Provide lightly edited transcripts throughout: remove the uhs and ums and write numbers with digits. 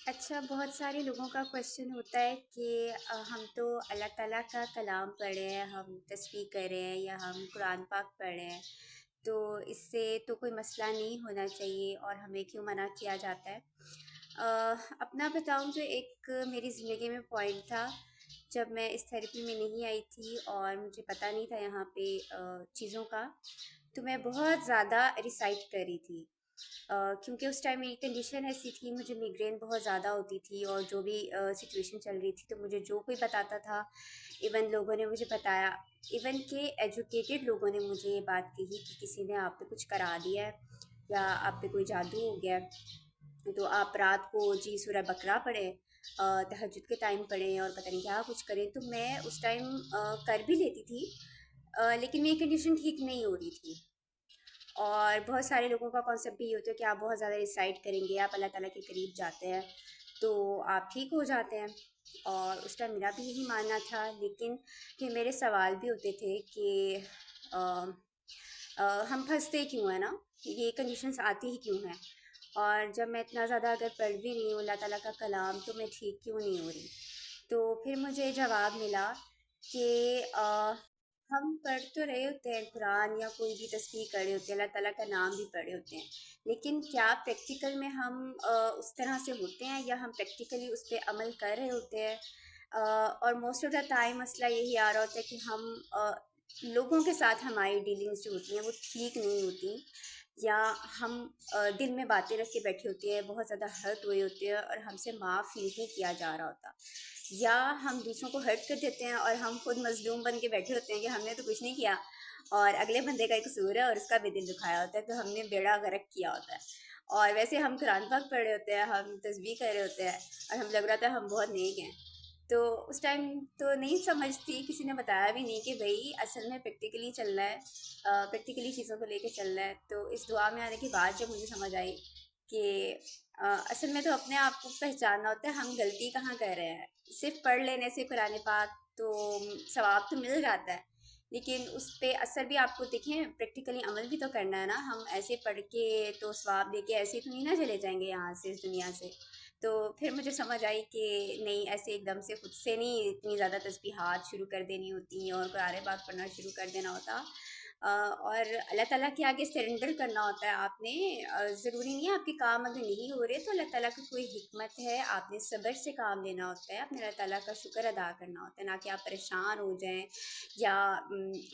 अच्छा, बहुत सारे लोगों का क्वेश्चन होता है कि हम तो अल्लाह ताला का कलाम पढ़ रहे हैं, हम तस्बीह कर रहे हैं या हम कुरान पाक पढ़ रहे हैं, तो इससे तो कोई मसला नहीं होना चाहिए और हमें क्यों मना किया जाता है। अपना बताऊँ तो एक मेरी ज़िंदगी में पॉइंट था, जब मैं इस थेरेपी में नहीं आई थी और मुझे पता नहीं था यहाँ पे चीज़ों का, तो मैं बहुत ज़्यादा रिसाइट कर रही थी। क्योंकि उस टाइम मेरी कंडीशन ऐसी थी, मुझे माइग्रेन बहुत ज़्यादा होती थी और जो भी सिचुएशन चल रही थी तो मुझे जो कोई बताता था, इवन लोगों ने मुझे बताया, इवन के एजुकेटेड लोगों ने मुझे ये बात कही कि किसी ने आप पे कुछ करा दिया है या आप पे कोई जादू हो गया है, तो आप रात को जी सूरह बकरा पढ़ें, तहज्जुद के टाइम पढ़ें और पता नहीं क्या कुछ करें। तो मैं उस टाइम कर भी लेती थी, लेकिन मेरी कंडीशन ठीक नहीं हो रही थी। और बहुत सारे लोगों का कॉन्सेप्ट भी ये होता है कि आप बहुत ज़्यादा रिसाइट करेंगे, आप अल्लाह ताला के करीब जाते हैं, तो आप ठीक हो जाते हैं। और उस टाइम मेरा भी यही मानना था, लेकिन फिर मेरे सवाल भी होते थे कि अ, हम फँसते क्यों हैं ना? ये कंडीशंस आती ही क्यों हैं? और जब मैं इतना ज़्यादा अगर पढ़ भी रही हूँ अल्लाह ताला का कलाम, तो मैं ठीक क्यों नहीं हो रही? तो फिर मुझे जवाब मिला कि हम पढ़ तो रहे होते हैं कुरान या कोई भी तस्बीह कर रहे होते हैं, अल्लाह ताला का नाम भी पढ़ रहे होते हैं, लेकिन क्या प्रैक्टिकल में हम उस तरह से होते हैं या हम प्रैक्टिकली उस पे अमल कर रहे होते हैं? और मोस्ट ऑफ द टाइम मसला यही आ रहा होता है कि हम लोगों के साथ हमारी डीलिंग्स जो होती हैं वो ठीक नहीं होती, या हम दिल में बातें रख के बैठे होते हैं, बहुत ज़्यादा हर्ट हुए होते हैं और हमसे माफ़ नहीं किया जा रहा होता, या हम दूसरों को हर्ट कर देते हैं और हम खुद मज़लूम बन के बैठे होते हैं कि हमने तो कुछ नहीं किया और अगले बंदे का ही कसूर है और उसका भी दिल दुखाया होता है, तो हमने बेड़ा गर्क किया होता है। और वैसे हम कुरान पाक पढ़ रहे होते हैं, हम तस्बीह कर रहे होते हैं और हम लग रहा था हम बहुत नेक हैं। तो उस टाइम तो नहीं समझती, किसी ने बताया भी नहीं कि भई असल में प्रैक्टिकली चल रहा है, प्रैक्टिकली चीज़ों को लेके चल रहा है। तो इस दुआ में आने के बाद जब मुझे समझ आई कि असल में तो अपने आप को पहचानना होता है, हम गलती कहाँ कर रहे हैं। सिर्फ़ पढ़ लेने से कुरान पाक तो सवाब तो मिल जाता है, लेकिन उस पे असर भी आपको देखें, प्रैक्टिकली अमल भी तो करना है ना। हम ऐसे पढ़ के तो सवाब लेके ऐसे तो नहीं ना चले जाएँगे यहाँ से, इस दुनिया से। तो फिर मुझे समझ आई कि नहीं, ऐसे एकदम से खुद से नहीं इतनी ज़्यादा तस्बीहात शुरू कर देनी होती और कुरान पाक पढ़ना शुरू कर देना होता। और अल्लाह ताला के आगे सरेंडर करना होता है आपने। ज़रूरी नहीं है आपके काम अगर नहीं हो रहे तो अल्लाह ताला की कोई हिकमत है, आपने सब्र से काम लेना होता है, आपने अल्लाह ताला का शुक्र अदा करना होता है, ना कि आप परेशान हो जाएँ या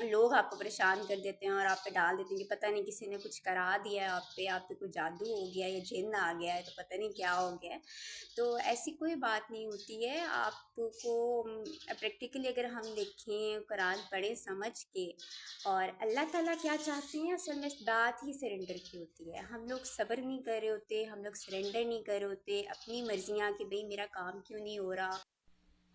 लोग आपको परेशान कर देते हैं और आप पे डाल देते हैं कि पता नहीं किसी ने कुछ करा दिया है आप पे कुछ जादू हो गया या जिन्न आ गया है, तो पता नहीं क्या हो गया है। तो ऐसी कोई बात नहीं होती है। आपको प्रैक्टिकली अगर हम देखें, कुरान पढ़ें समझ के, और अल्लाह ताला क्या चाहते हैं असल में इस बात ही सरेंडर की होती है। हम लोग सब्र नहीं कर रहे होते, हम लोग सरेंडर नहीं कर रहे होते अपनी मर्जियाँ कि भाई मेरा काम क्यों नहीं हो रहा।